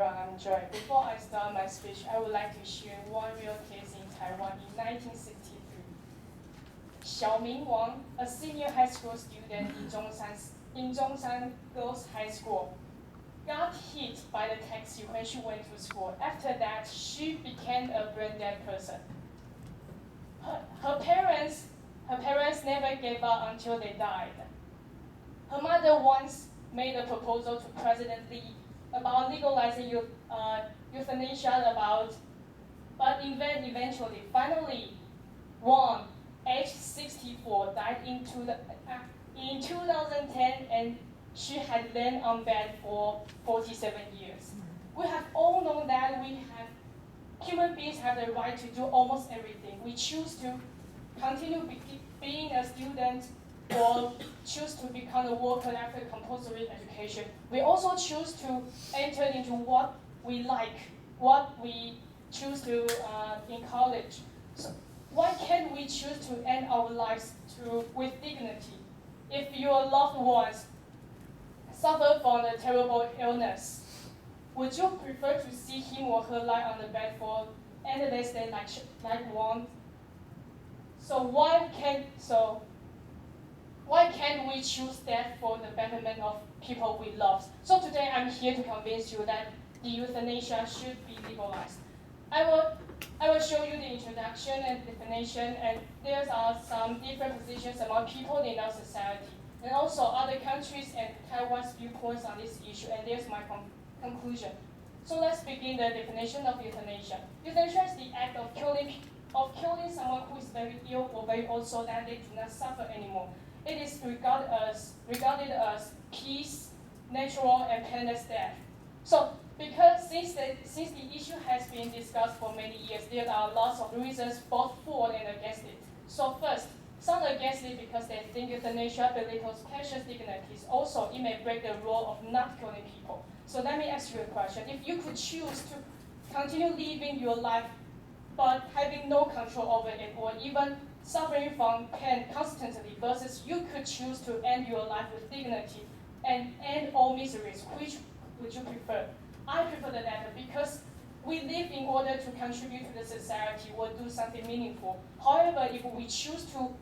I'm Joy. Before I start my speech, I would like to share one real case in Taiwan in 1963. Xiaoming Wang, a senior high school student in Zhongshan Girls High School, got hit by the taxi when she went to school. After that, she became a brain dead person. Her parents never gave up until they died. Her mother once made a proposal to President Lee about legalizing euthanasia, but eventually, finally, Wang, age 64, died in 2010, and she had lain on bed for 47 years. We have all known that human beings have the right to do almost everything. We choose to continue being a student or choose to become a worker after compulsory education. We also choose to enter into what we like, what we choose to in college. So why can't we choose to end our lives with dignity? If your loved ones suffer from a terrible illness, would you prefer to see him or her lie on the bed for endless day like one? So why can't we choose death for the betterment of people we love? So today I'm here to convince you that the euthanasia should be legalized. I will show you the introduction and definition, and there are some different positions among people in our society, and also other countries and Taiwan's viewpoints on this issue, and there's my conclusion. So let's begin the definition of euthanasia. Euthanasia is the act of killing someone who is very ill or very old so that they do not suffer anymore. It is regarded as peace, natural, and painless death. So, because since the issue has been discussed for many years, there are lots of reasons both for and against it. So first, some against it because they think euthanasia belittles patients' dignities. Also, it may break the rule of not killing people. So let me ask you a question. If you could choose to continue living your life but having no control over it, or even suffering from pain constantly, versus you could choose to end your life with dignity and end all miseries, which would you prefer? I prefer the latter because we live in order to contribute to the society or do something meaningful. However, if we choose to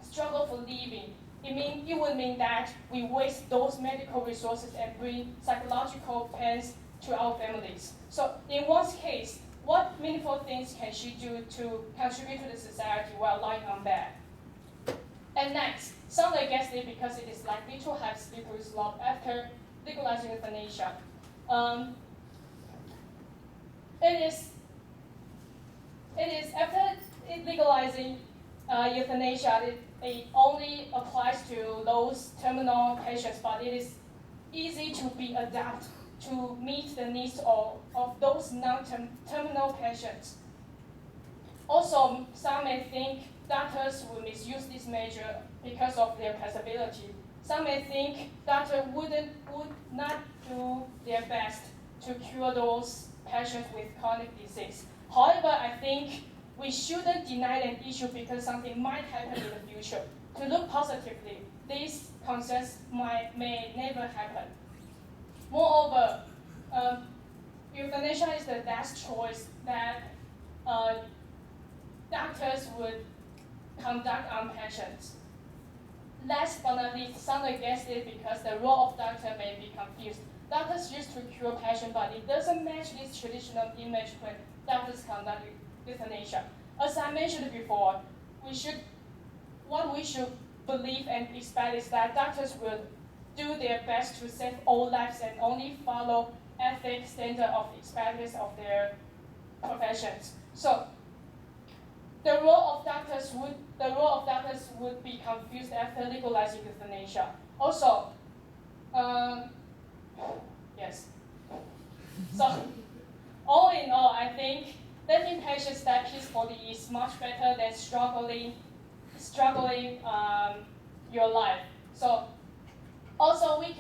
struggle for living, it would mean that we waste those medical resources and bring psychological pains to our families. So in one's case, what meaningful things can she do to contribute to the society while lying on bed? And next, some against it because it is likely to have slippery slope after legalizing euthanasia. It is after legalizing euthanasia, it only applies to those terminal patients, but it is easy to be adapted to meet the needs of those non-terminal patients. Also, some may think doctors will misuse this measure because of their possibility. Some may think doctors would not do their best to cure those patients with chronic disease. However, I think we shouldn't deny an issue because something might happen in the future. To look positively, these concerns may never happen. Moreover, euthanasia is the best choice that doctors would conduct on patients. Last but not least, some against it because the role of doctor may be confused. Doctors used to cure patients, but it doesn't match this traditional image when doctors conduct euthanasia. As I mentioned before, what we should believe and expect is that doctors will do their best to save all lives and only follow ethics standard of experience of their professions. So the role of doctors would be confused after legalizing euthanasia. Also, yes. So all in all, I think letting patients die peacefully is much better than struggling your life. So also we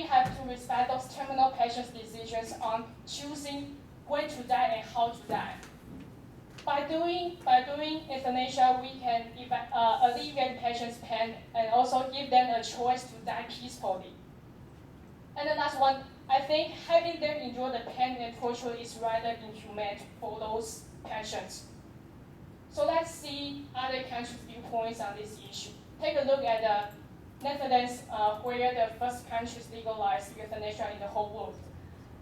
have to respect those terminal patients' decisions on choosing when to die and how to die. By doing euthanasia, we can alleviate patients' pain and also give them a choice to die peacefully. And the last one, I think having them endure the pain and torture is rather inhumane for those patients. So let's see other countries' viewpoints on this issue. Take a look at the Netherlands, where the first countries legalized euthanasia in the whole world.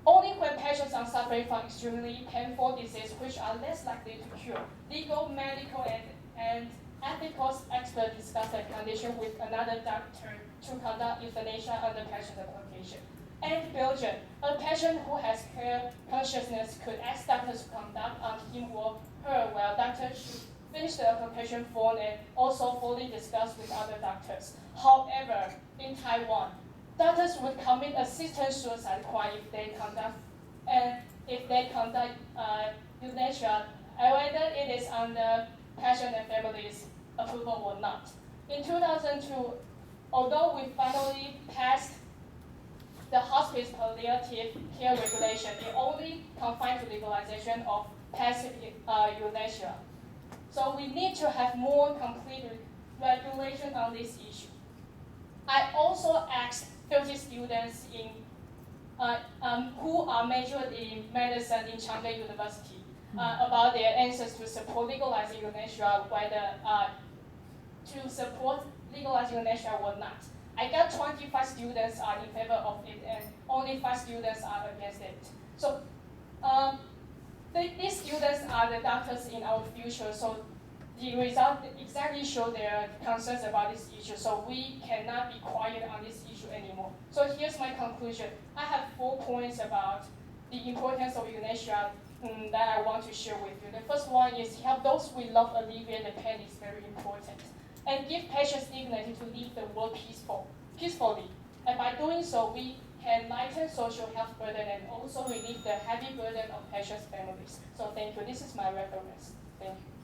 Only when patients are suffering from extremely painful disease which are less likely to cure, legal, medical, and ethical experts discuss the condition with another doctor to conduct euthanasia under patient application. And Belgium, a patient who has clear consciousness could ask doctors to conduct on him or her while doctors should finish the application form and also fully discuss with other doctors. However, in Taiwan, doctors would commit assisted suicide crime if they conduct euthanasia, whether it is under patient and family's approval or not. In 2002, although we finally passed the hospice palliative care regulation, it only confined to legalization of passive euthanasia. So we need to have more complete regulation on this issue. I also asked 30 students who are majored in medicine in Changde University about their answers to support legalizing euthanasia, whether to support legalizing euthanasia or not. I got 25 students are in favor of it, and only 5 students are against it. So these students are the doctors in our future, so the result exactly show their concerns about this issue, so we cannot be quiet on this issue anymore. So here's my conclusion. I have 4 points about the importance of euthanasia that I want to share with you. The first one is help those we love alleviate the pain is very important. And give patients dignity to leave the world peacefully. And by doing so, we can lighten social health burden and also relieve the heavy burden of patients' families. So thank you. This is my reference. Thank you.